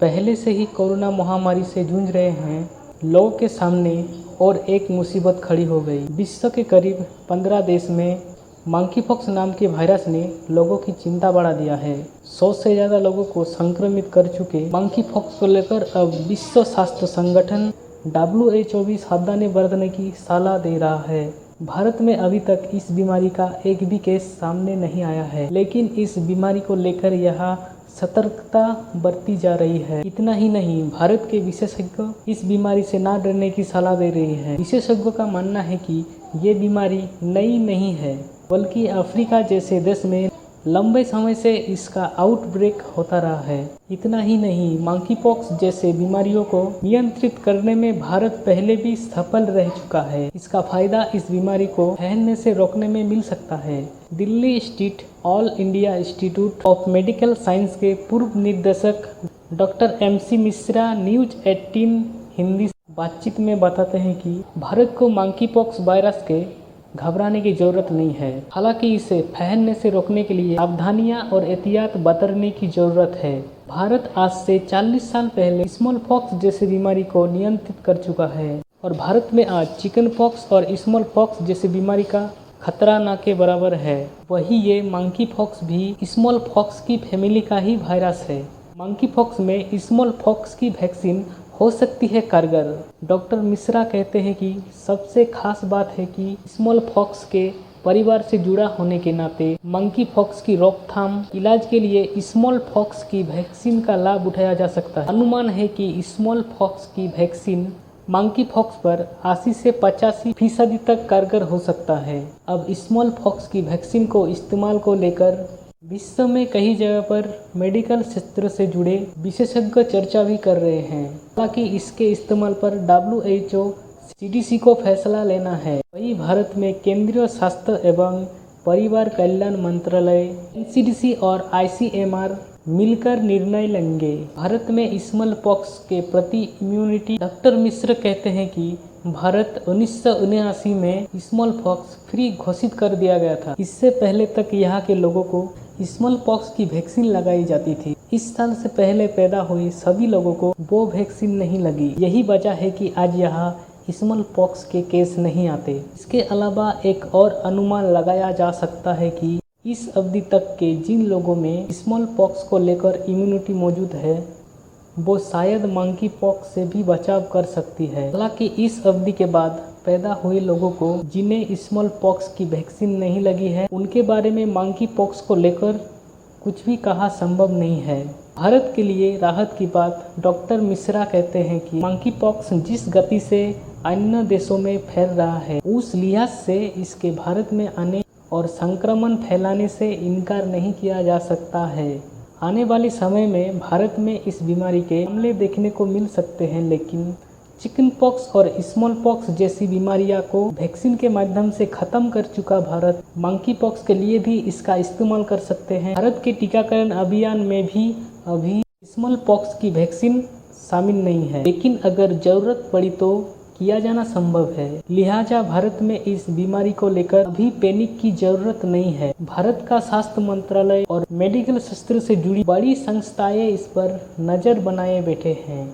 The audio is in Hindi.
पहले से ही कोरोना महामारी से जूझ रहे हैं लोगों के सामने और एक मुसीबत खड़ी हो गई। विश्व के करीब 15 देश में मंकीपॉक्स नाम के वायरस ने लोगों की चिंता बढ़ा दिया है। 100 से ज़्यादा लोगों को संक्रमित कर चुके मंकीपॉक्स को लेकर अब विश्व स्वास्थ्य संगठन WHO भी सावधानी बरतने की सलाह दे रहा है। भारत में अभी तक इस बीमारी का एक भी केस सामने नहीं आया है, लेकिन इस बीमारी को लेकर यहाँ सतर्कता बरती जा रही है। इतना ही नहीं, भारत के विशेषज्ञ इस बीमारी से ना डरने की सलाह दे रहे हैं। विशेषज्ञों का मानना है कि ये बीमारी नई नहीं है, बल्कि अफ्रीका जैसे देश में लंबे समय से इसका आउटब्रेक होता रहा है। इतना ही नहीं, मंकीपॉक्स जैसे बीमारियों को नियंत्रित करने में भारत पहले भी सफल रह चुका है। इसका फायदा इस बीमारी को फैलने से रोकने में मिल सकता है। दिल्ली स्थित all India institute of medical science के पूर्व निदेशक doctor MC Mishra news 18 Hindi बातचीत में बताते हैं कि भारत को मंकीपॉक्स वायरस के घबराने की जरूरत नहीं है। हालांकि इसे फैलने से रोकने के लिए सावधानियां और एहतियात बरतने की जरूरत है। भारत आज से 40 साल पहले स्मॉल पॉक्स जैसी बीमारी को नियंत्रित कर चुका है और भारत में आज चिकन पॉक्स और स्मॉल पॉक्स जैसी बीमारी का खतरा न के बराबर है। वही ये मंकीपॉक्स भी स्मॉल पॉक्स की फैमिली का ही वायरस है। मंकीपॉक्स में स्मॉल पॉक्स की वैक्सीन हो सकती है कारगर। डॉक्टर मिश्रा कहते हैं कि सबसे खास बात है कि स्मॉल पॉक्स के परिवार से जुड़ा होने के नाते मंकीपॉक्स की रोकथाम इलाज के लिए स्मॉल पॉक्स की वैक्सीन का लाभ उठाया जा सकता है। अनुमान है कि स्मॉल पॉक्स की वैक्सीन मंकीपॉक्स पर 80 से 85% तक कारगर हो सकता है। अब स्मॉल पॉक्स की वैक्सीन को इस्तेमाल को लेकर विश्व में कई जगह पर मेडिकल क्षेत्र से जुड़े विशेषज्ञ चर्चा भी कर रहे हैं। हालांकि इसके इस्तेमाल पर WHO CDC को फैसला लेना है। वहीं भारत में केंद्रीय स्वास्थ्य एवं परिवार कल्याण मंत्रालय NCDC और ICMR मिलकर निर्णय लेंगे। भारत में स्मॉल पॉक्स के प्रति इम्यूनिटी। डॉक्टर मिश्र कहते हैं कि भारत 1979 में स्मॉल पॉक्स फ्री घोषित कर दिया गया था। इससे पहले तक यहाँ के लोगों को स्मॉल पॉक्स की वैक्सीन लगाई जाती थी। इस साल से पहले पैदा हुए सभी लोगों को वो वैक्सीन नहीं लगी। यही वजह है कि आज यहाँ स्मॉल पॉक्स के केस नहीं आते। इसके अलावा एक और अनुमान लगाया जा सकता है कि इस अवधि तक के जिन लोगों में स्मॉल पॉक्स को लेकर इम्यूनिटी मौजूद है, वो शायद मंकीपॉक्स से भी बचाव कर सकती है। हालांकि इस अवधि के बाद पैदा हुए लोगों को जिन्हें स्मॉल पॉक्स की वैक्सीन नहीं लगी है, उनके बारे में मंकीपॉक्स को लेकर कुछ भी कहा संभव नहीं है। भारत के लिए राहत की बात डॉक्टर मिश्रा कहते हैं कि मंकीपॉक्स जिस गति से अन्य देशों में फैल रहा है, उस लिहाज से इसके भारत में आने और संक्रमण फैलाने से इनकार नहीं किया जा सकता है। आने वाले समय में भारत में इस बीमारी के मामले देखने को मिल सकते हैं, लेकिन चिकन पॉक्स और स्मॉल पॉक्स जैसी बीमारियां को वैक्सीन के माध्यम से खत्म कर चुका भारत मंकीपॉक्स के लिए भी इसका इस्तेमाल कर सकते हैं। भारत के टीकाकरण अभियान में भी अभी स्मॉल पॉक्स की वैक्सीन शामिल नहीं है, लेकिन अगर जरूरत पड़ी तो किया जाना संभव है। लिहाजा भारत में इस बीमारी को लेकर अभी पैनिक की जरूरत नहीं है। भारत का स्वास्थ्य मंत्रालय और मेडिकल क्षेत्र से जुड़ी बड़ी संस्थाएं इस पर नजर बनाए बैठे हैं।